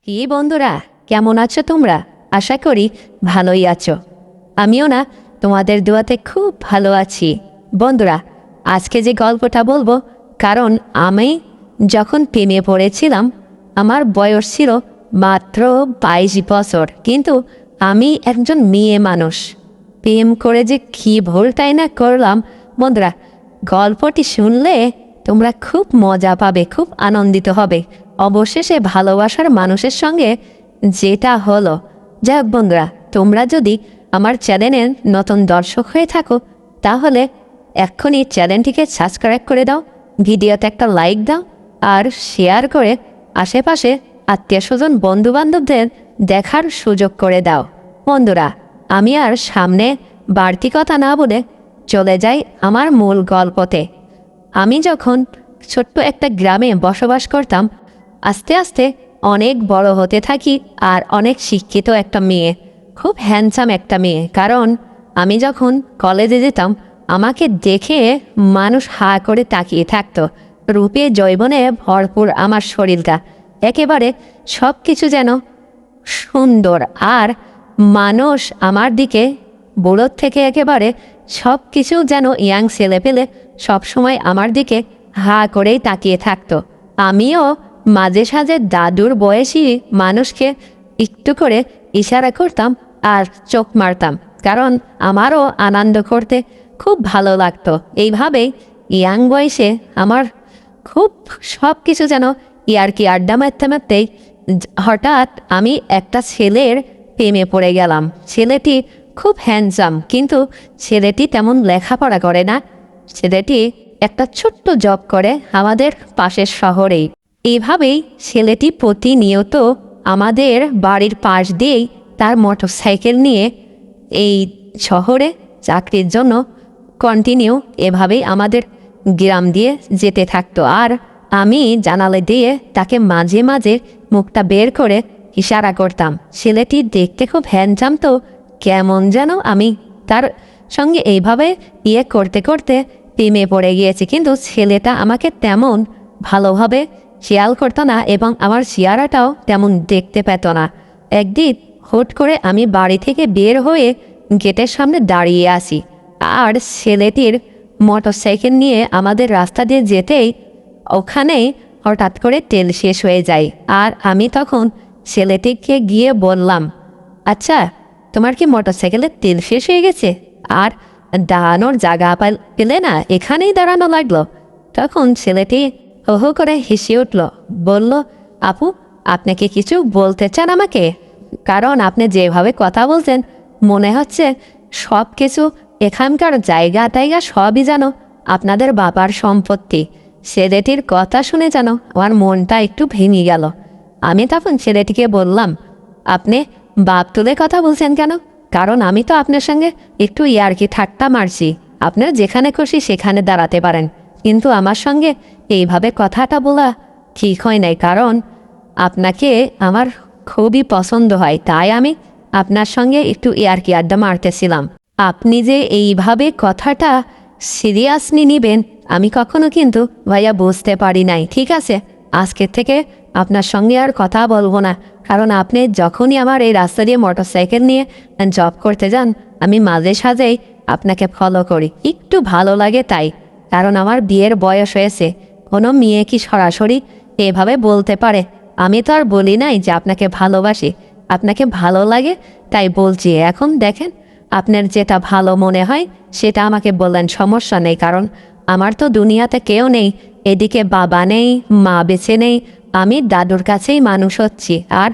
কি বন্ধুরা, কেমন আছো তোমরা? আশা করি ভালোই আছো। আমিও না তোমাদের দোয়াতে খুব ভালো আছি। বন্ধুরা, আজকে যে গল্পটা বলবো, কারণ আমি যখন প্রেমে পড়েছিলাম আমার বয়স ছিল মাত্র 22 বছর, কিন্তু আমি একজন মেয়ে মানুষ। প্রেম করে যে কী ভুলটাই না করলাম। বন্ধুরা, গল্পটি শুনলে তোমরা খুব মজা পাবে, খুব আনন্দিত হবে। অবশেষে ভালোবাসার মানুষের সঙ্গে যেটা হলো। যাই হোক বন্ধুরা, তোমরা যদি আমার চ্যানেলের নতুন দর্শক হয়ে থাকো তাহলে এক্ষুনি চ্যানেলটিকে সাবস্ক্রাইব করে দাও, ভিডিওতে একটা লাইক দাও, আর শেয়ার করে আশেপাশে আত্মীয় স্বজন বন্ধুবান্ধবদের দেখার সুযোগ করে দাও। বন্ধুরা, আমি আর সামনে বাড়তি কথা না বলে চলে যাই আমার মূল গল্পতে। আমি যখন ছোট্ট একটা গ্রামে বসবাস করতাম, আস্তে আস্তে অনেক বড় হতে থাকি আর অনেক শিক্ষিত একটা মেয়ে, খুব হ্যান্ডসাম একটা মেয়ে। কারণ আমি যখন কলেজে যেতাম আমাকে দেখে মানুষ হা করে তাকিয়ে থাকতো। রূপে যৌবনে ভরপুর আমার শরীরটা, একেবারে সব কিছু যেন সুন্দর। আর মানুষ আমার দিকে বুড়োর থেকে একেবারে সব কিছু যেন ইয়াং ছেলে পেলে সবসময় আমার দিকে হা করেই তাকিয়ে থাকতো। আমিও মাঝে সাঝে দাদুর বয়সী মানুষকে একটু করে ইশারা করতাম আর চোখ মারতাম, কারণ আমারও আনন্দ করতে খুব ভালো লাগতো। এইভাবেই ইয়াং বয়সে আমার খুব সব কিছু যেন ইয়ার্কি আড্ডা মারতে মারতেই হঠাৎ আমি একটা ছেলের প্রেমে পড়ে গেলাম। ছেলেটি খুব হ্যান্ডসাম, কিন্তু ছেলেটি তেমন লেখাপড়া করে না। ছেলেটি একটা ছোট্ট জব করে আমাদের পাশের শহরেই। এইভাবেই ছেলেটি প্রতিনিয়ত আমাদের বাড়ির পাশ দিয়েই তার মোটরসাইকেল নিয়ে এই শহরে চাকরির জন্য কন্টিনিউ এভাবেই আমাদের গ্রাম দিয়ে যেতে থাকতো। আর আমি জানালা দিয়ে তাকে মাঝে মাঝে মুখটা বের করে ইশারা করতাম। ছেলেটি দেখতে খুব হ্যান্ডসাম, তো কেমন যেন আমি তার সঙ্গে এইভাবে করতে করতে প্রেমে পড়ে গিয়েছি। কিন্তু ছেলেটা আমাকে তেমন ভালোভাবে খেয়াল করতো না এবং আমার চেহারাটাও তেমন দেখতে পেত না। একদিন হুট করে আমি বাড়ি থেকে বের হয়ে গেটের সামনে দাঁড়িয়ে আসি, আর ছেলেটির মোটরসাইকেল নিয়ে আমাদের রাস্তা দিয়ে যেতেই ওখানেই হঠাৎ করে তেল শেষ হয়ে যায়। আর আমি তখন ছেলেটিকে গিয়ে বললাম, আচ্ছা, তোমার কি মোটরসাইকেলের তেল শেষ হয়ে গেছে? আর দাঁড়ানোর জায়গা পেলে না, এখানেই দাঁড়ানো লাগলো। তখন ছেলেটি হো হো করে হেসে উঠল, বলল, আপু, আপনি কি কিছু বলতে চান আমাকে? কারণ আপনি যেভাবে কথা বলছেন মনে হচ্ছে সব কিছু এখানকার জায়গা টাইগা সবই যেন আপনাদের বাবার সম্পত্তি। ছেলেটির কথা শুনে যেন আমার মনটা একটু ভেঙে গেল। আমি তখন ছেলেটিকে বললাম, আপনি বাপ তুলে কথা বলছেন কেন? কারণ আমি তো আপনার সঙ্গে একটু ইয়ার্কি ঠাট্টা মারছি। আপনারা যেখানে খুশি সেখানে দাঁড়াতে পারেন, কিন্তু আমার সঙ্গে এইভাবে কথাটা বলা ঠিক হয় নাই। কারণ আপনাকে আমার খুবই পছন্দ হয়, তাই আমি আপনার সঙ্গে একটু ইয়ার্কি আড্ডা মারতেছিলাম। আপনি যে এইভাবে কথাটা সিরিয়াসলি নেবেন আমি কখনো কিন্তু ভাইয়া বুঝতে পারি নাই। ঠিক আছে, আজকের থেকে আপনার সঙ্গে আর কথা বলবো না। কারণ আপনি যখনই আমার এই রাস্তা দিয়ে মোটরসাইকেল নিয়ে জব করতে যান আমি মাঝে সাঝেই আপনাকে ফলো করি, একটু ভালো লাগে তাই। কারণ আমার বিয়ের বয়স হয়েছে। কোনো মেয়ে কি সরাসরি এভাবে বলতে পারে? আমি তো আর বলি নাই যে আপনাকে ভালোবাসি, আপনাকে ভালো লাগে তাই বলছি। এখন দেখেন, আপনার যেটা ভালো মনে হয় সেটা আমাকে বললেন, সমস্যা নেই। কারণ আমার তো দুনিয়াতে কেউ নেই, এদিকে বাবা নেই, মা বেঁচে নেই, আমি দাদুর কাছেই মানুষ হচ্ছি। আর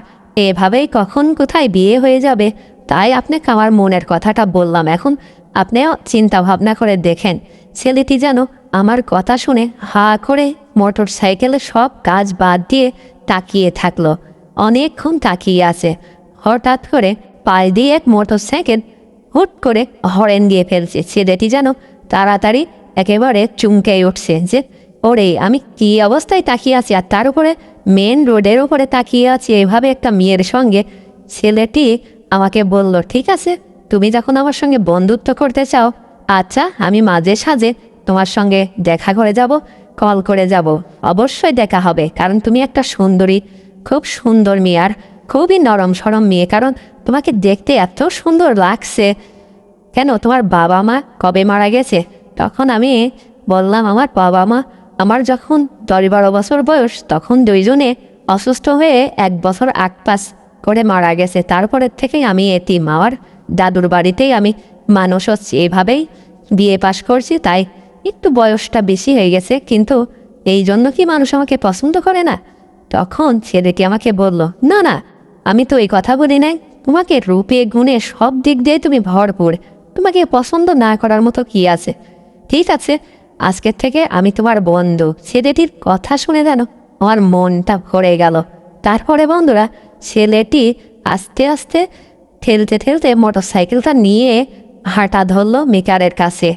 এভাবেই কখন কোথায় বিয়ে হয়ে যাবে, তাই আপনাকে আমার মনের কথাটা বললাম। এখন আপনিও চিন্তা ভাবনা করে দেখেন। ছেলেটি যেন আমার কথা শুনে হা করে মোটর সাইকেলের সব কাজ বাদ দিয়ে তাকিয়ে থাকলো। অনেকক্ষণ তাকিয়ে আছে। হঠাৎ করে পায়ে দিয়ে এক মোটর সাইকেল হুট করে হরেন দিয়ে ফেলছে। ছেলেটি যেন তাড়াতাড়ি একেবারে চুমকে উঠছে যে, ওরে, আমি কী অবস্থায় তাকিয়ে আছি, আর তার উপরে মেন রোডের উপরে তাকিয়ে আছি এভাবে একটা মেয়ের সঙ্গে। ছেলেটি আমাকে বলল, ঠিক আছে, তুমি যখন আমার সঙ্গে বন্ধুত্ব করতে চাও, আচ্ছা, আমি মাঝে সাঝে তোমার সঙ্গে দেখা করে যাব, কল করে যাব, অবশ্যই দেখা হবে। কারণ তুমি একটা সুন্দরী খুব সুন্দর মেয়ে আর খুবই নরম সরম মেয়ে, কারণ তোমাকে দেখতে এত সুন্দর লাগছে। কেন, তোমার বাবা মা কবে মারা গেছে? তখন আমি বললাম, আমার বাবা মা আমার যখন 10-12 বছর বয়স তখন দুইজনে অসুস্থ হয়ে 1 বছর 8 মাস করে মারা গেছে। তারপরের থেকেই আমি এতিম, আমার দাদুর বাড়িতেই আমি মানুষ হচ্ছি। এভাবেই বিয়ে পাশ করছি, তাই একটু বয়সটা বেশি হয়ে গেছে, কিন্তু এই জন্য কি মানুষ আমাকে পছন্দ করে না? তখন ছেলেটি আমাকে বলল, না না, আমি তো এই কথা বলি নাই, তোমাকে রূপে গুণে সব দিক দিয়ে তুমি ভরপুর, তোমাকে পছন্দ না করার মতো কি আছে? ঠিক আছে, আজকের থেকে আমি তোমার বন্ধু। ছেলেটির কথা শুনে জানো আমার মনটা ভরে গেল। তারপরে বন্ধুরা, ছেলেটি আস্তে আস্তে ঠেলতে ঠেলতে মোটরসাইকেলটা নিয়ে হাঁটা ধরলো মেকারের কাছে।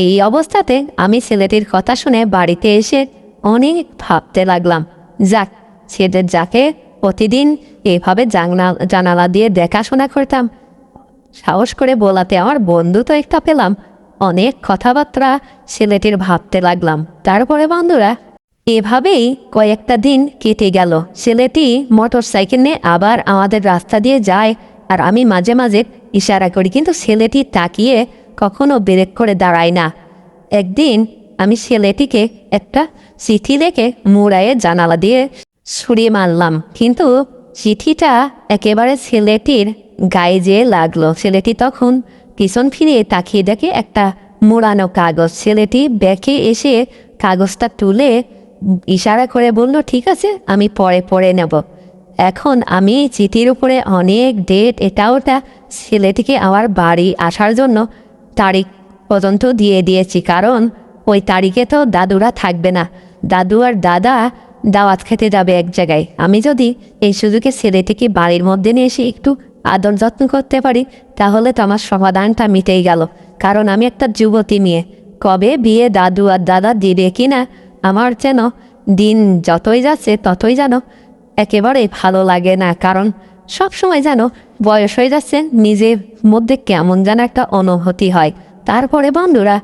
এই অবস্থাতে আমি ছেলেটির কথা শুনে বাড়িতে এসে অনেক ভাবতে লাগলাম, যাক, ছেলের যাকে প্রতিদিন এভাবে জানালা দিয়ে দেখাশোনা করতাম, সাহস করে বলাতে আমার বন্ধু তো একটা পেলাম। অনেক কথাবার্তা ছেলেটির ভাবতে লাগলাম। তারপরে বন্ধুরা, এভাবেই কয়েকটা দিন কেটে গেল। ছেলেটি মোটর সাইকেল নিয়ে আবার আমাদের রাস্তা দিয়ে যায়, আর আমি মাঝে মাঝে ইশারা করি, কিন্তু ছেলেটি তাকিয়ে কখনো ব্রেক করে দাঁড়ায় না। একদিন আমি ছেলেটিকে একটা চিঠি লেখে মুড়ায়ে জানালা দিয়ে ছুড়িয়ে মারলাম, কিন্তু চিঠিটা একেবারে ছেলেটির গায়ে যেয়ে লাগলো। ছেলেটি তখন পিছন ফিরিয়ে তাকিয়ে দেখে একটা মোড়ানো কাগজ। ছেলেটি ব্যাকে এসে কাগজটা তুলে ইশারা করে বলল, ঠিক আছে, আমি পরে পড়ে নেব। এখন আমি চিঠির উপরে অনেক ডেট এটা ওটা ছেলেটিকে আমার বাড়ি আসার জন্য তারিখ পর্যন্ত দিয়ে দিয়েছি, কারণ ওই তারিখে তো দাদুরা থাকবে না, দাদু আর দাদা দাওয়াত খেতে যাবে এক জায়গায়। আমি যদি এই সুযোগে ছেলেটিকে বাড়ির মধ্যে নিয়ে এসে একটু আদর যত্ন করতে পারি, তাহলে তো আমার সমাধানটা মিটেই গেল। কারণ আমি একটা যুবতী মেয়ে, কবে বিয়ে দাদু আর দাদা দিবে কিনা আমার যেন দিন যতই যাচ্ছে ততই যেন একেবারে ভালো লাগে না, কারণ সব সময় যেন বয়স হয়ে যাচ্ছে, নিজের মধ্যে কেমন যেন একটা অনুভূতি হয়। তারপরে বন্ধুরা,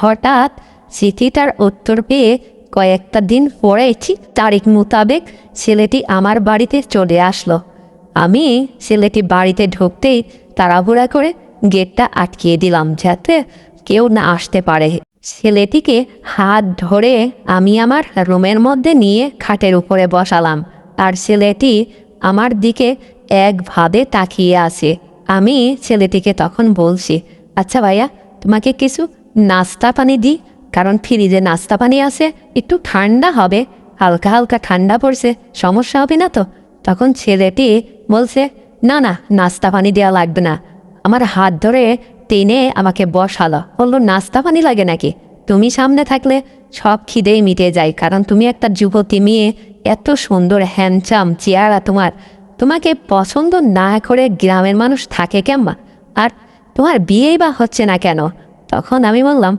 হঠাৎ চিঠিটার উত্তর পেয়ে কয়েকটা দিন পরে ঠিক তারিখ মোতাবেক ছেলেটি আমার বাড়িতে চলে আসলো। আমি ছেলেটি বাড়িতে ঢুকতেই তাড়াহুড়া করে গেটটা আটকিয়ে দিলাম, যাতে কেউ না আসতে পারে। ছেলেটিকে হাত ধরে আমি আমার রুমের মধ্যে নিয়ে খাটের উপরে বসালাম, আর ছেলেটি আমার দিকে একভাবে তাকিয়ে আছে। আমি ছেলেটিকে তখন বলছি, আচ্ছা ভাইয়া, তোমাকে কিছু নাস্তা পানি দিই, কারণ ফ্রিজে নাস্তা পানি আছে, একটু ঠান্ডা হবে, হালকা হালকা ঠান্ডা পড়ছে, সমস্যা হবে না তো? তখন ছেলেটি বলছে, না না, নাস্তা পানি দেওয়া লাগবে না। আমার হাত ধরে টেনে আমাকে বসালো, বললো, নাস্তা পানি লাগে নাকি? তুমি সামনে থাকলে সব খিদেই মিটে যায়, কারণ তুমি একটা যুবতী মেয়ে, এত সুন্দর হ্যান্ডসাম চেহারা তোমার, তোমাকে পছন্দ না করে গ্রামের মানুষ থাকে কেমন? আর তোমার বিয়েই বা হচ্ছে না কেন? তখন আমি বললাম,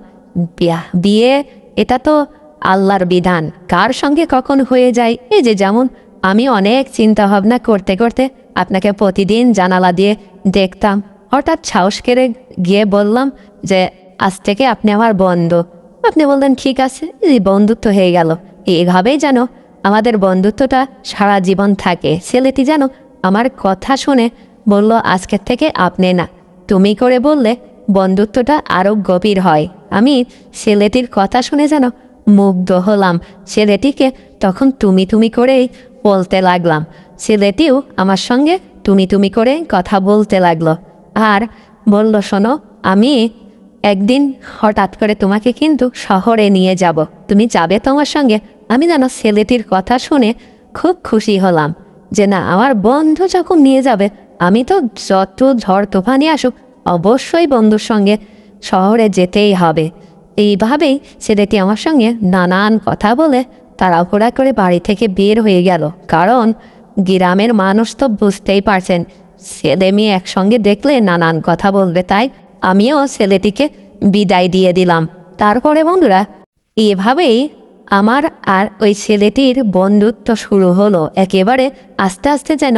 বিয়ে এটা তো আল্লাহর বিধান, কার সঙ্গে কখন হয়ে যায়। এই যে যেমন আমি অনেক চিন্তা ভাবনা করতে করতে আপনাকে প্রতিদিন জানালা দিয়ে দেখতাম, হঠাৎ সাহস করে গিয়ে বললাম যে আজ থেকে আপনি আমার বন্ধু। আপনি বললেন ঠিক আছে, এই বন্ধুত্ব হয়ে গেল। এইভাবেই যেন আমাদের বন্ধুত্বটা সারা জীবন থাকে। ছেলেটি যেন আমার কথা শুনে বলল, আজকের থেকে আপনি না, তুমি করে বললে বন্ধুত্বটা আরও গভীর হয়। আমি ছেলেটির কথা শুনে যেন মুগ্ধ হলাম। ছেলেটিকে তখন তুমি তুমি করেই বলতে লাগলাম। ছেলেটিও আমার সঙ্গে তুমি তুমি করে কথা বলতে লাগলো, আর বলল, শোনো, আমি একদিন হঠাৎ করে তোমাকে কিন্তু শহরে নিয়ে যাব, তুমি যাবে তোমার সঙ্গে? আমি যেন ছেলেটির কথা শুনে খুব খুশি হলাম যে না, আমার বন্ধু যখন নিয়ে যাবে, আমি তো যত ঝড় তুফানি আসুক অবশ্যই বন্ধুর সঙ্গে শহরে যেতেই হবে। এইভাবেই ছেলেটি আমার সঙ্গে নানান কথা বলে তাড়াহুড়া করে বাড়ি থেকে বের হয়ে গেল, কারণ গ্রামের মানুষ তো বুঝতেই পারছেন, ছেলে মেয়ে একসঙ্গে দেখলে নানান কথা বলবে, তাই আমিও ছেলেটিকে বিদায় দিয়ে দিলাম। তারপরে বন্ধুরা, এভাবেই আমার আর ওই ছেলেটির বন্ধুত্ব শুরু হলো, একেবারে আস্তে আস্তে যেন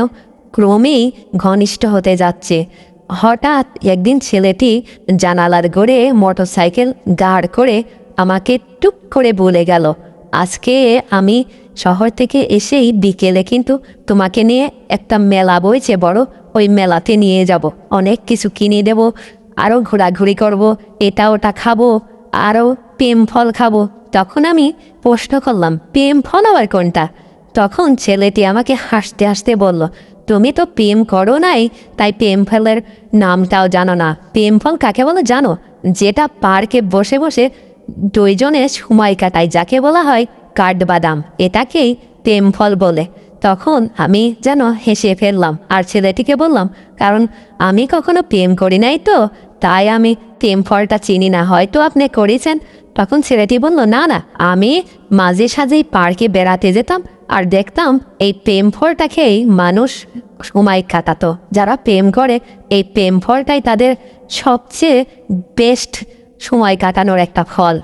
ক্রমেই ঘনিষ্ঠ হতে যাচ্ছে। হঠাৎ একদিন ছেলেটি জানালার গড়ে মোটরসাইকেল দাঁড় করে আমাকে টুক করে বলে গেল, আজকে আমি শহর থেকে এসেই বিকেলে কিন্তু তোমাকে নিয়ে একটা মেলা বইছে বড়, ওই মেলাতে নিয়ে যাব, অনেক কিছু কিনে দেব, আরও ঘোরাঘুরি করব, এটা ওটা খাবো, আরও প্রেম ফল খাবো। তখন আমি প্রশ্ন করলাম, প্রেম ফল আবার কোনটা? তখন ছেলেটি আমাকে হাসতে হাসতে বলল, তুমি তো প্রেম করো নাই, তাই প্রেম ফলের নামটাও জানো না। প্রেম ফল কাকে বলে জানো? যেটা পার্কে বসে বসে দুইজনে সময় কাটায়, যাকে বলা হয় কাঠবাদাম, এটাকেই প্রেম ফল বলে। তখন আমি যেন হেসে ফেললাম আর ছেলেটিকে বললাম, কারণ আমি কখনো প্রেম করি নাই তো, তাই আমি প্রেম ফলটা চিনি না, হয়তো আপনি করেছেন। তখন ছেলেটি বলল, না না, আমি মাঝে সাঝেই পার্কে বেড়াতে যেতাম আর দেখতাম এই প্রেম ফলটা খেয়েই মানুষ সময় কাটাতো। যারা প্রেম করে এই প্রেম ফলটাই তাদের সবচেয়ে বেস্ট সময় কাটানোর একটা ফল।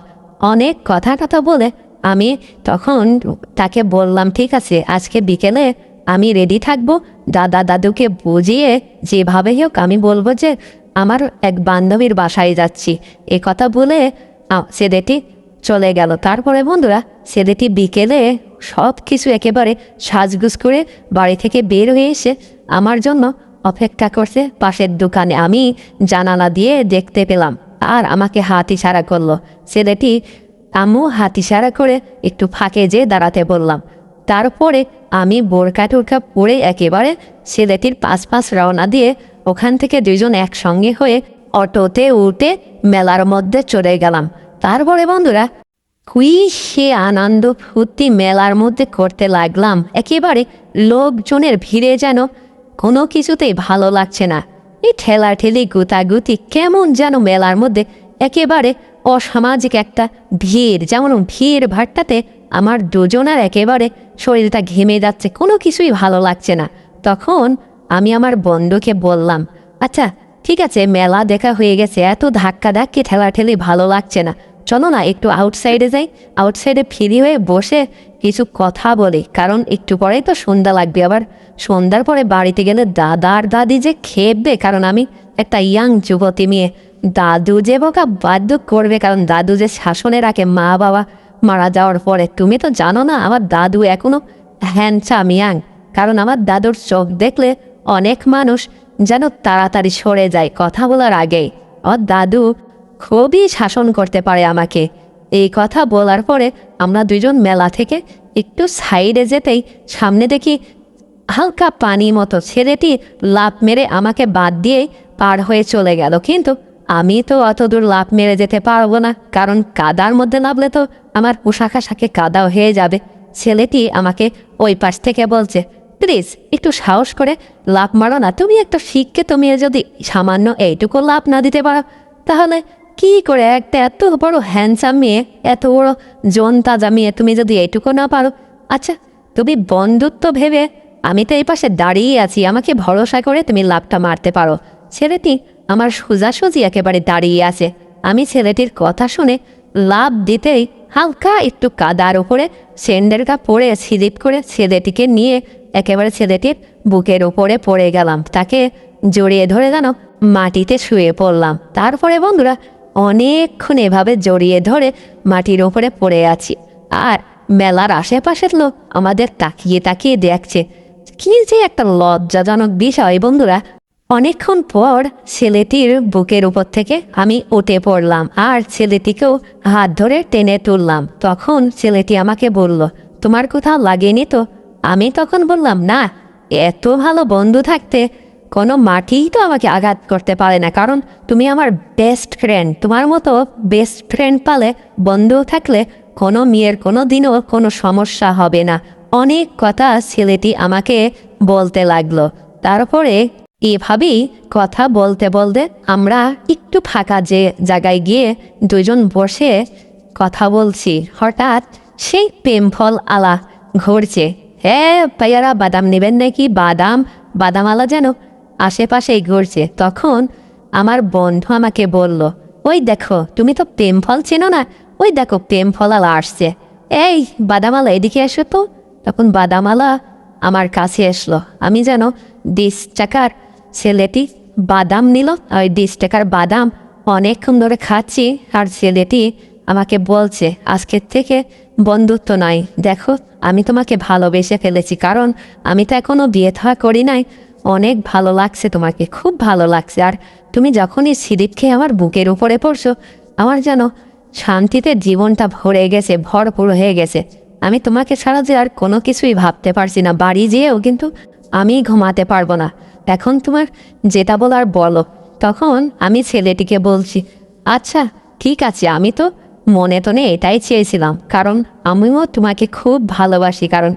অনেক কথা বলে আমি তখন তাকে বললাম, ঠিক আছে, আজকে বিকেলে আমি রেডি থাকবো, দাদা দাদুকে বুঝিয়ে যেভাবে হোক আমি বলবো যে আমার এক বান্ধবীর বাসায় যাচ্ছি। এ কথা বলে ছেলেটি চলে গেল। তারপরে বন্ধুরা, ছেলেটি বিকেলে সব কিছু একেবারে সাজগুজ করে বাড়ি থেকে বের হয়ে এসে আমার জন্য অপেক্ষা করছে পাশের দোকানে। আমি জানালা দিয়ে দেখতে পেলাম আর আমাকে হাত ইশারা করলো। ছেলেটি আম্মু হাত ইশারা করে একটু ফাঁকে যেয়ে দাঁড়াতে বললাম। তারপরে আমি বোরকা টোরকা পরে একেবারে ছেলেটির পাশ রওনা দিয়ে ওখান থেকে দুইজন একসঙ্গে হয়ে অটোতে উঠে মেলার মধ্যে চলে গেলাম। তারপরে বন্ধুরা, সে আনন্দ ফুর্তি মেলার মধ্যে করতে লাগলাম। একেবারে লোকজনের ভিড়ে যেন কোনো কিছুতেই ভালো লাগছে না। এই ঠেলাঠেলি গুতাগুতি কেমন যেন মেলার মধ্যে একেবারে অসামাজিক একটা ভিড়, যেমন ভিড় ভাট্টাতে আমার দুজনের একেবারে শরীরটা ঘেমে যাচ্ছে, কোনো কিছুই ভালো লাগছে না। তখন আমি আমার বন্ধুকে বললাম, আচ্ছা ঠিক আছে, মেলা দেখা হয়ে গেছে, এত ধাক্কা ধাক্কি ঠেলাঠেলি ভালো লাগছে না, চলো না একটু আউটসাইডে যাই, আউটসাইডে ফ্রি হয়ে বসে কিছু কথা বলি, কারণ একটু পরেই তো সন্ধ্যা লাগবে, আবার সন্ধ্যার পরে বাড়িতে গেলে দাদা আর দাদি যে খেপবে, কারণ আমি একটা ইয়াং যুবতী মেয়ে। দাদু যে বোকা বাধ্য করবে, কারণ দাদু যে শাসনে রাখে মা বাবা মারা যাওয়ার পরে। তুমি তো জানো না, আমার দাদু এখনো হ্যান্ডসাম ইয়াং, কারণ আমার দাদুর চোখ দেখলে অনেক মানুষ যেন তাড়াতাড়ি সরে যায় কথা বলার আগেই। ওর দাদু খুবই শাসন করতে পারে আমাকে। এই কথা বলার পরে আমরা দুজন মেলা থেকে একটু সাইডে যেতেই সামনে দেখি হালকা পানি মতো ছেলেটি লাফ মেরে আমাকে বাদ দিয়ে পার হয়ে চলে গেল। কিন্তু আমি তো অত দূর লাফ মেরে যেতে পারবো না, কারণ কাদার মধ্যে নামলে তো আমার পোশাক আশাকে কাদাও হয়ে যাবে। ছেলেটি আমাকে ওই পাশ থেকে বলছে, প্লিজ একটু সাহস করে লাফ মারো না, তুমি একটা শিখকে তুমি যদি সামান্য এইটুকু লাফ না দিতে পারো, তাহলে কি করে একটা এত বড় হ্যান্ডসাম মেয়ে, এত বড় জন তাজা মেয়ে, তুমি যদি এইটুকু না পারো। আচ্ছা, তুমি বন্ধুত্ব ভেবে আমি তো এই পাশে দাঁড়িয়ে আছি, আমাকে ভরসা করে তুমি লাফটা মারতে পারো। ছেলেটি আমার সোজাসুজি একেবারে দাঁড়িয়ে আছে। আমি ছেলেটির কথা শুনে লাফ দিতেই হালকা একটু কাদার উপরে স্যান্ডেলটা পরে স্লিপ করে ছেলেটিকে নিয়ে একেবারে ছেলেটির বুকের উপরে পড়ে গেলাম, তাকে জড়িয়ে ধরে যেন মাটিতে শুয়ে পড়লাম। তারপরে বন্ধুরা, অনেকক্ষণ এভাবে জড়িয়ে ধরে মাটির ওপরে পড়ে আছি, আর মেলার আশেপাশের লোক আমাদের তাকিয়ে তাকিয়ে দেখছে। কি যে একটা লজ্জাজনক বিষয় বন্ধুরা। অনেকক্ষণ পর ছেলেটির বুকের উপর থেকে আমি উঠে পড়লাম আর ছেলেটিকেও হাত ধরে টেনে তুললাম। তখন ছেলেটি আমাকে বলল, তোমার কোথাও লাগেনি তো? আমি তখন বললাম, না, এত ভালো বন্ধু থাকতে কোনো মাটিই তো আমাকে আঘাত করতে পারে না, কারণ তুমি আমার বেস্ট ফ্রেন্ড। তোমার মতো বেস্ট ফ্রেন্ড পালে, বন্ধু থাকলে কোনো মেয়ের কোনো দিনও কোনো সমস্যা হবে না। অনেক কথা ছেলেটি আমাকে বলতে লাগলো। তারপরে এভাবেই কথা বলতে বলতে আমরা একটু ফাঁকা যে জায়গায় গিয়ে দুজন বসে কথা বলছি, হঠাৎ সেই প্রেম ফল আলা ঘুরছে। হ্যাঁ ভাইয়ারা, বাদাম নেবেন নাকি? বাদাম আলা যেন আশেপাশেই ঘুরছে। তখন আমার বন্ধু আমাকে বলল, ওই দেখো, তুমি তো প্রেম ফল চেনো না, ওই দেখো প্রেম ফল আলা আসছে, এই বাদামালা এদিকে এসো তো। তখন বাদামালা আমার কাছে আসলো। আমি যেন 20 টাকার ছেলেটি বাদাম নিল, ওই 20 টাকার বাদাম অনেকক্ষণ ধরে খাচ্ছি, আর ছেলেটি আমাকে বলছে, আজকের থেকে বন্ধুত্ব নয়, দেখো আমি তোমাকে ভালোবেসে ফেলেছি, কারণ আমি তো এখনও বিয়ে থা করি নাই। অনেক ভালো লাগছে তোমাকে, খুব ভালো লাগছে। আর তুমি যখনই সিঁড়িপ খেয়ে আমার বুকের উপরে পড়ছো, আমার যেন শান্তিতে জীবনটা ভরে গেছে, ভরপুর হয়ে গেছে। আমি তোমাকে ছাড়া যে আর কোনো কিছুই ভাবতে পারছি না। বাড়ি যেয়েও কিন্তু আমি ঘুমাতে পারবো না। এখন তোমার যেটা বলার বলো। তখন আমি ছেলেটিকে বলছি, আচ্ছা ঠিক আছে, আমি তো মনে তো নেই, এটাই চেয়েছিলাম, কারণ আমিও তোমাকে খুব ভালোবাসি। কারণ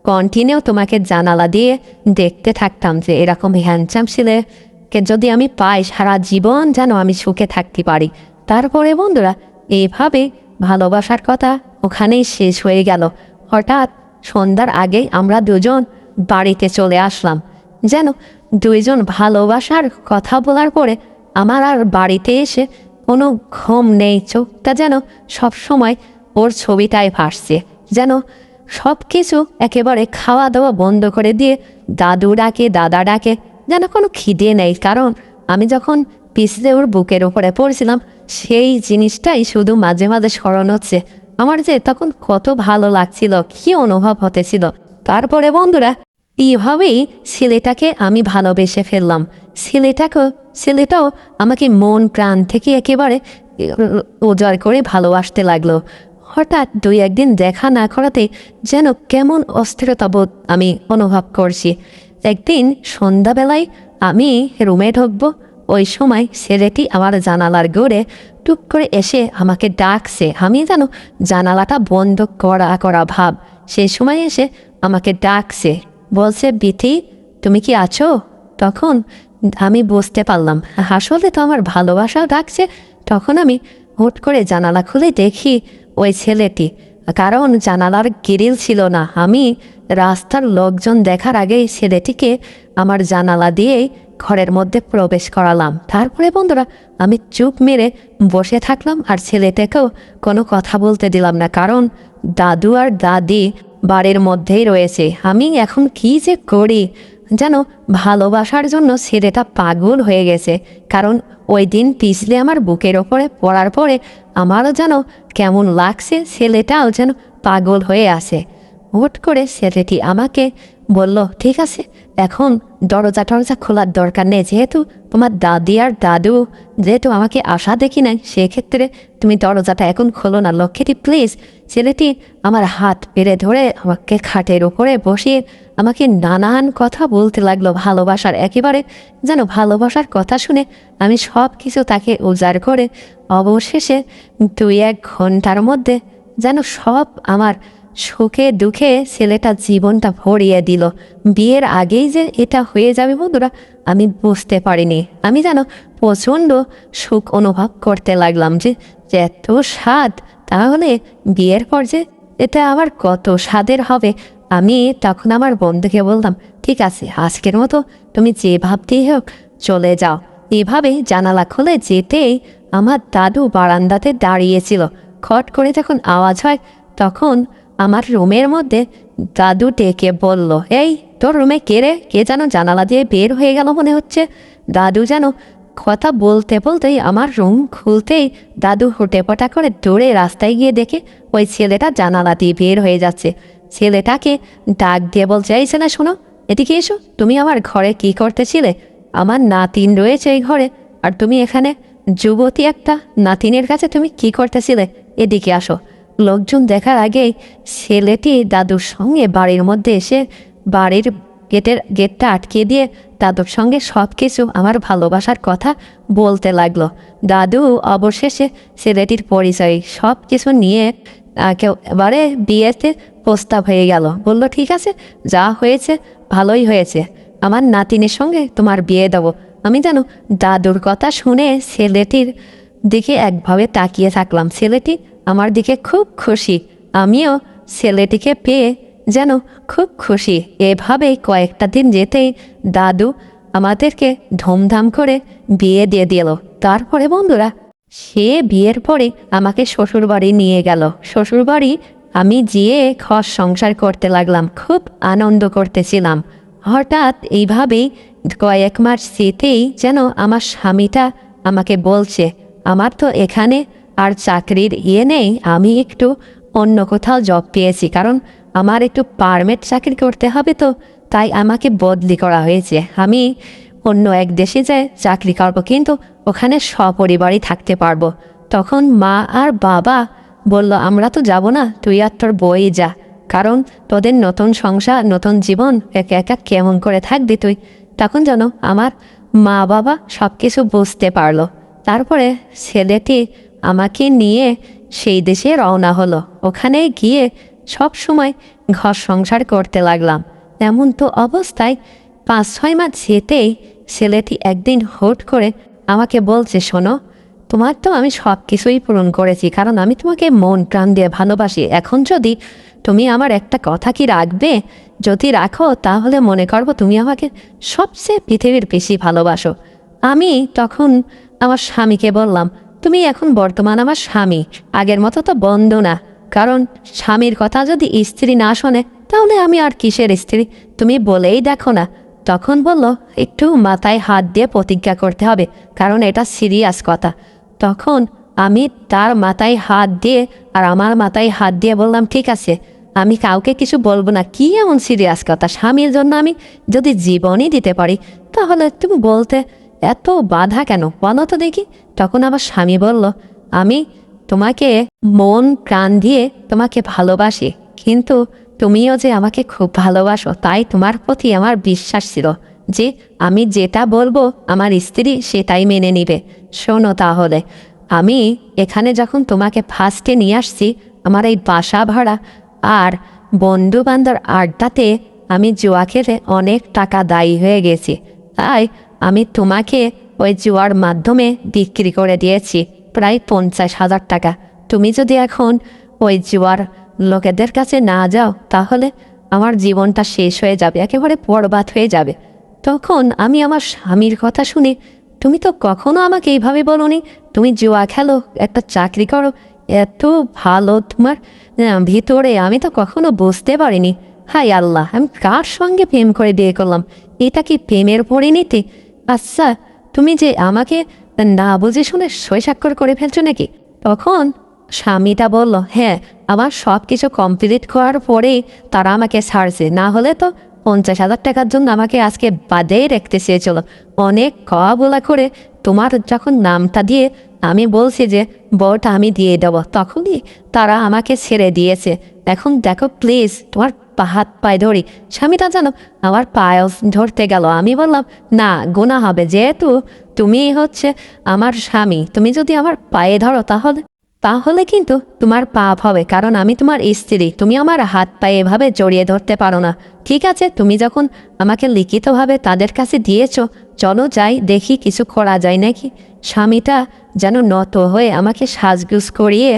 কন্টিনিউ তোমাকে জানালা দিয়ে দেখতে থাকতাম যে এরকম হ্যান্ডসাম ছেলেকে যদি আমি পাই, সারা জীবন যেন আমি সুখে থাকতে পারি। তারপরে বন্ধুরা, এইভাবে ভালোবাসার কথা ওখানেই শেষ হয়ে গেল। হঠাৎ সন্ধ্যার আগেই আমরা দুজন বাড়িতে চলে আসলাম। যেন দুইজন ভালোবাসার কথা বলার পরে আমার আর বাড়িতে এসে কোনো ঘুম নেই। চোখটা যেন সবসময় ওর ছবিটাই ভাসছে। যেন সব কিছু একেবারে খাওয়া দাওয়া বন্ধ করে দিয়ে দাদু ডাকে, দাদা ডাকে, যেন কোনো খিদে নেই। কারণ আমি যখন পিছলে ওর বুকের উপরে পড়ছিলাম, সেই জিনিসটাই শুধু মাঝে মাঝে স্মরণ হচ্ছে। আমার যে তখন কত ভালো লাগছিল, কি অনুভব হতেছিল। তারপরে বন্ধুরা, এইভাবেই ছেলেটাকে আমি ভালোবেসে ফেললাম। ছেলেটাও আমাকে মন প্রাণ থেকে একেবারে উজাড় করে ভালোবাসতে লাগলো। হঠাৎ দুই একদিন দেখা না করাতে যেন কেমন অস্থিরতা বোধ আমি অনুভব করছি। একদিন সন্ধ্যাবেলায় আমি রুমে ঢুকবো, ওই সময় ছেলেটি আমার জানালার গড়ে টুক করে এসে আমাকে ডাকছে। আমি যেন জানালাটা বন্ধ করা ভাব, সেই সময় এসে আমাকে ডাকছে, বলছে, বিথি তুমি কি আছো? তখন আমি বুঝতে পারলাম আসলে তো আমার ভালোবাসা ডাকছে। তখন আমি হুট করে জানালা খুলে দেখি ওই ছেলেটি, কারণ জানালার গ্রিল ছিল না। আমি রাস্তার লোকজন দেখার আগেই ছেলেটিকে আমার জানালা দিয়েই ঘরের মধ্যে প্রবেশ করালাম। তারপরে বন্ধুরা, আমি চুপ মেরে বসে থাকলাম আর ছেলেটাকেও কোনো কথা বলতে দিলাম না, কারণ দাদু আর দাদি বাড়ির মধ্যেই রয়েছে। আমি এখন কি যে করি, যেন ভালোবাসার জন্য ছেলেটা পাগল হয়ে গেছে। কারণ ওই দিন পিছলে আমার বুকের ওপরে পড়ার পরে আমারও যেন কেমন লাগছে, ছেলেটাও যেন পাগল হয়ে আসে। হুট করে ছেলেটি আমাকে বলল, ঠিক আছে, এখন দরজা খোলার দরকার নেই, যেহেতু তোমার দাদি আর দাদু যেহেতু আমাকে আশা দেখি নাই, সেক্ষেত্রে তুমি দরজাটা এখন খোলো না, লক্ষ্মীটি প্লিজ। ছেলেটি আমার হাত পেরে ধরে আমাকে খাটের উপরে বসিয়ে আমাকে নানান কথা বলতে লাগলো ভালোবাসার। একেবারে যেন ভালোবাসার কথা শুনে আমি সব কিছু তাকে উজাড় করে অবশেষে 2-1 ঘন্টার মধ্যে যেন সব আমার সুখে দুঃখে ছেলেটা জীবনটা ভরিয়ে দিল। বিয়ের আগেই যে এটা হয়ে যাবে বন্ধুরা, আমি বুঝতে পারিনি। আমি যেন প্রচণ্ড সুখ অনুভব করতে লাগলাম যে এত স্বাদ, তাহলে বিয়ের পর যে এটা আবার কত স্বাদের হবে। আমি তখন আমার বন্ধুকে বললাম, ঠিক আছে, আজকের মতো তুমি যে ভাবতেই হোক চলে যাও। এভাবে জানালা খুলে যেতেই আমার দাদু বারান্দাতে দাঁড়িয়েছিল। খট করে যখন আওয়াজ হয়, তখন আমার রুমের মধ্যে দাদু ডেকে বলল, এই তোর রুমে কে রে? কে যেন জানালা দিয়ে বের হয়ে গেল মনে হচ্ছে। দাদু যেন কথা বলতে বলতেই আমার রুম খুলতেই দাদু হুটেপটা করে দৌড়ে রাস্তায় গিয়ে দেখে ওই ছেলেটা জানালা দিয়ে বের হয়ে যাচ্ছে। ছেলেটাকে ডাক দিয়ে বলছে, এই ছেলে শোনো, এদিকে এসো, তুমি আমার ঘরে কি করতেছিলে? আমার নাতিন রয়েছে এই ঘরে, আর তুমি এখানে যুবতী একটা নাতিনের কাছে তুমি কি করতেছিলে? এদিকে আসো। লোকজন দেখার আগেই ছেলেটি দাদুর সঙ্গে বাড়ির মধ্যে এসে বাড়ির গেটটা আটকে দিয়ে দাদুর সঙ্গে সব কিছু আমার ভালোবাসার কথা বলতে লাগলো। দাদু অবশেষে ছেলেটির পরিচয় সব কিছু নিয়ে একেবারে বিয়েতে প্রস্তাব হয়ে গেল। বলল, ঠিক আছে, যা হয়েছে ভালোই হয়েছে, আমার নাতিনের সঙ্গে তোমার বিয়ে দেবো। আমি যেন দাদুর কথা শুনে ছেলেটির দিকে একভাবে তাকিয়ে থাকলাম। ছেলেটি আমার দিকে খুব খুশি, আমিও ছেলেটিকে পেয়ে যেন খুব খুশি। এভাবেই কয়েকটা দিন যেতেই দাদু আমাদেরকে ধুমধাম করে বিয়ে দিয়ে দিল। তারপরে বন্ধুরা, সে বিয়ের পরে আমাকে শ্বশুরবাড়ি নিয়ে গেল। শ্বশুরবাড়ি আমি যেয়ে ঘর সংসার করতে লাগলাম, খুব আনন্দ করতেছিলাম। হঠাৎ এইভাবেই কয়েক মাস যেতেই যেন আমার স্বামীটা আমাকে বলছে, আমার তো এখানে আর চাকরির নেই, আমি একটু অন্য কোথাও জব পেয়েছি, কারণ আমার একটু পারমেট চাকরি করতে হবে, তো তাই আমাকে বদলি করা হয়েছে। আমি অন্য এক দেশে যেয়ে চাকরি করব, কিন্তু ওখানে সপরিবারই থাকতে পারবো। তখন মা আর বাবা বলল, আমরা তো যাব না, তুই আর তোর বই যা, কারণ তোদের নতুন সংসার, নতুন জীবন, একা একা কেমন করে থাকবি তুই। তখন যেন আমার মা বাবা সব কিছু বুঝতে পারলো। তারপরে ছেলেটি আমাকে নিয়ে সেই দেশে রওনা হলো। ওখানে গিয়ে সব সময় ঘর সংসার করতে লাগলাম। এমন তো অবস্থায় 5-6 মাস যেতেই ছেলেটি একদিন হুট করে আমাকে বলছে, শোনো, তোমার তো আমি সব কিছুই পূরণ করেছি, কারণ আমি তোমাকে মন প্রাণ দিয়ে ভালোবাসি। এখন যদি তুমি আমার একটা কথা কি রাখবে? যদি রাখো তাহলে মনে করবো তুমি আমাকে সবচেয়ে পৃথিবীর বেশি ভালোবাসো। আমি তখন আমার স্বামীকে বললাম, তুমি এখন বর্তমান আমার স্বামী, আগের মতো তো বন্ধু না, কারণ স্বামীর কথা যদি স্ত্রী না শোনে তাহলে আমি আর কিসের স্ত্রী, তুমি বলেই দেখো না। তখন বলল, একটু মাথায় হাত দিয়ে প্রতিজ্ঞা করতে হবে, কারণ এটা সিরিয়াস কথা। তখন আমি তার মাথায় হাত দিয়ে আর আমার মাথায় হাত দিয়ে বললাম, ঠিক আছে, আমি কাউকে কিছু বলবো না। কি এমন সিরিয়াস কথা? স্বামীর জন্য আমি যদি জীবনই দিতে পারি, তাহলে তুমি বলতে এত বাধা কেন, বলো তো দেখি। তখন আমার স্বামী বলল, আমি তোমাকে মন প্রাণ দিয়ে তোমাকে ভালোবাসি, কিন্তু তুমিও যে আমাকে খুব ভালোবাসো, তাই তোমার প্রতি আমার বিশ্বাস ছিল যে আমি যেটা বলবো আমার স্ত্রী সেটাই মেনে নিবে। শোনো তাহলে, আমি এখানে যখন তোমাকে ফার্স্টে নিয়ে আসছি, আমার এই বাসা ভাড়া আর বন্ধু বান্ধব আড্ডাতে আমি জুয়া খেলে অনেক টাকা দায়ী হয়ে গেছি, তাই আমি তোমাকে ওই জুয়ার মাধ্যমে বিক্রি করে দিয়েছি প্রায় 50,000 টাকা। তুমি যদি এখন ওই জুয়ার লোকেদের কাছে না যাও, তাহলে আমার জীবনটা শেষ হয়ে যাবে, একেবারে বরবাদ হয়ে যাবে। তখন আমি আমার স্বামীর কথা শুনে, তুমি তো কখনো আমাকে এইভাবে বলোনি, তুমি জুয়া খেলো, একটা চাকরি করো, এত ভালো তোমার ভিতরে, আমি তো কখনো বুঝতে পারিনি। হাই আল্লাহ, আমি কার সঙ্গে প্রেম করে বিয়ে করলাম? এটা কি প্রেমের পরিণতি? আচ্ছা, তুমি যে আমাকে না বুঝে শুনে সই স্বাক্ষর করে ফেলছো নাকি? তখন স্বামীটা বলল, হ্যাঁ, আমার সব কিছু কমপ্লিট করার পরেই তারা আমাকে ছাড়ছে, না হলে তো 50,000 টাকার জন্য আমাকে আজকে বাদেই রাখতে চেয়েছিল। অনেক বলা করে তোমার যখন নামটা দিয়ে আমি বলছি যে বউটা আমি দিয়ে দেবো, তখনই তারা আমাকে ছেড়ে দিয়েছে। এখন দেখো প্লিজ, তোমার হাত পায়ে ধরি। স্বামীটা জানো আমার পায়ে ধরতে গেল। আমি বললাম, না, গুনাহ হবে, যেহেতু তুমি হচ্ছে আমার স্বামী, তুমি যদি আমার পায়ে ধরো তাহলে তাহলে কিন্তু তোমার পাপ হবে, কারণ আমি তোমার স্ত্রী, তুমি আমার হাত পায়ে এভাবে জড়িয়ে ধরতে পারো না। ঠিক আছে, তুমি যখন আমাকে লিখিতভাবে তাদের কাছে দিয়েছ, চলো যাই, দেখি কিছু করা যায় নাকি। স্বামীটা যেন নত হয়ে আমাকে সাজগুজ করিয়ে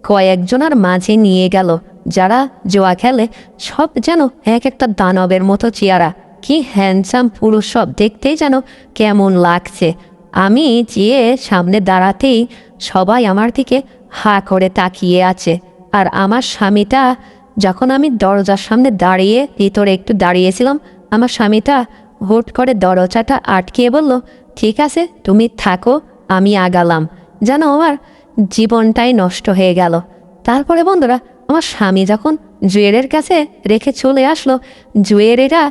কয়েকজনের মাঝে নিয়ে গেল, যারা জোয়া খেলে সব যেন এক একটা দানবের মতো চেহারা, কি হ্যান্ডসাম পুরুষ, সব দেখতেই যেন কেমন লাগছে। আমি যেয়ে সামনে দাঁড়াতেই সবাই আমার দিকে হা করে তাকিয়ে আছে। আর আমার স্বামীটা, যখন আমি দরজার সামনে দাঁড়িয়ে ভিতরে একটু দাঁড়িয়েছিলাম, আমার স্বামীটা হুট করে দরজাটা আটকিয়ে বলল, ঠিক আছে, তুমি থাকো, আমি আগালাম। যেন আমার জীবনটাই নষ্ট হয়ে গেল। তারপরে বন্ধুরা, আমার স্বামী যখন জুয়েলের কাছে রেখে চলে আসলো, জুয়েলেরা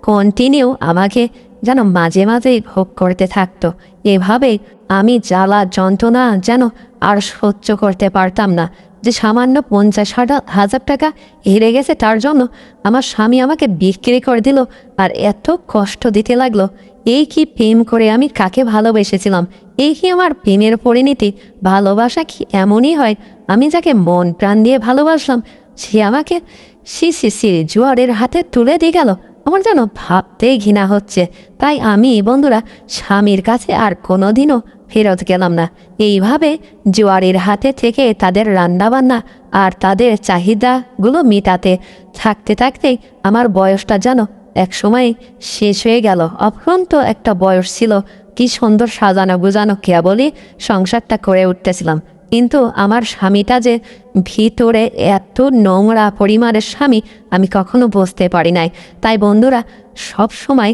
কন্টিনিউ আমাকে যেন মাঝে মাঝেই ভোগ করতে থাকতো। এভাবেই আমি জ্বালা যন্ত্রণা যেন আর সহ্য করতে পারতাম না, যে সামান্য 50,000 টাকা হেরে গেছে তার জন্য আমার স্বামী আমাকে বিক্রি করে দিল আর এত কষ্ট দিতে লাগলো। এই কি প্রেম করে আমি কাকে ভালোবেসেছিলাম? এই কি আমার প্রেমের পরিণতি? ভালোবাসা কি এমনই হয়? আমি যাকে মন প্রাণ দিয়ে ভালোবাসলাম, সে আমাকে সি জুয়ারের হাতে তুলে দিয়ে গেল। আমার যেন ভাবতেই ঘৃণা হচ্ছে। তাই আমি বন্ধুরা স্বামীর কাছে আর কোনোদিনও ফেরত গেলাম না। এইভাবে জুয়ারের হাতে থেকে তাদের রান্নাবান্না আর তাদের চাহিদাগুলো মেটাতে থাকতে থাকতেই আমার বয়সটা যেন এক সময় শেষ হয়ে গেল। অফুরন্ত একটা বয়স ছিল, কি সুন্দর সাজানো গুজানো কেবলই সংসারটা করে উঠতেছিলাম, কিন্তু আমার স্বামীটা যে ভিতরে এত নোংরা পরিমাণের স্বামী আমি কখনো বুঝতে পারি নাই। তাই বন্ধুরা, সব সময়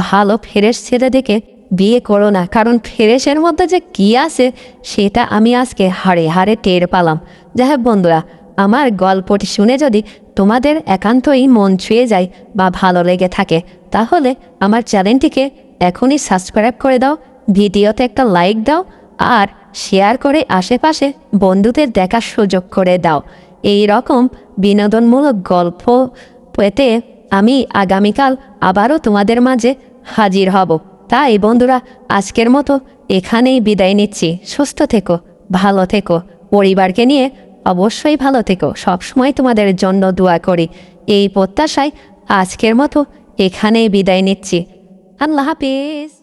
ভালো ফ্রেশ ছেলে দেখে বিয়ে করো না, কারণ ফ্রেশের মধ্যে যে কী আছে সেটা আমি আজকে হাড়ে হাড়ে টের পেলাম। যাই হোক বন্ধুরা, আমার গল্পটি শুনে যদি তোমাদের একান্তই মন ছুঁয়ে যায় বা ভালো লেগে থাকে, তাহলে আমার চ্যানেলটিকে এখনই সাবস্ক্রাইব করে দাও, ভিডিওতে একটা লাইক দাও আর শেয়ার করে আশেপাশে বন্ধুদের দেখার সুযোগ করে দাও। এই রকম বিনোদনমূলক গল্প পেতে আমি আগামীকাল আবারও তোমাদের মাঝে হাজির হব। তাই বন্ধুরা, আজকের মতো এখানেই বিদায় নিচ্ছি। সুস্থ থেকো, ভালো থেকো, পরিবারকে নিয়ে অবশ্যই ভালো থেকো। সবসময় তোমাদের জন্য দোয়া করি, এই প্রত্যাশায় আজকের মতো এখানেই বিদায় নিচ্ছি। আল্লাহ হাফিজ।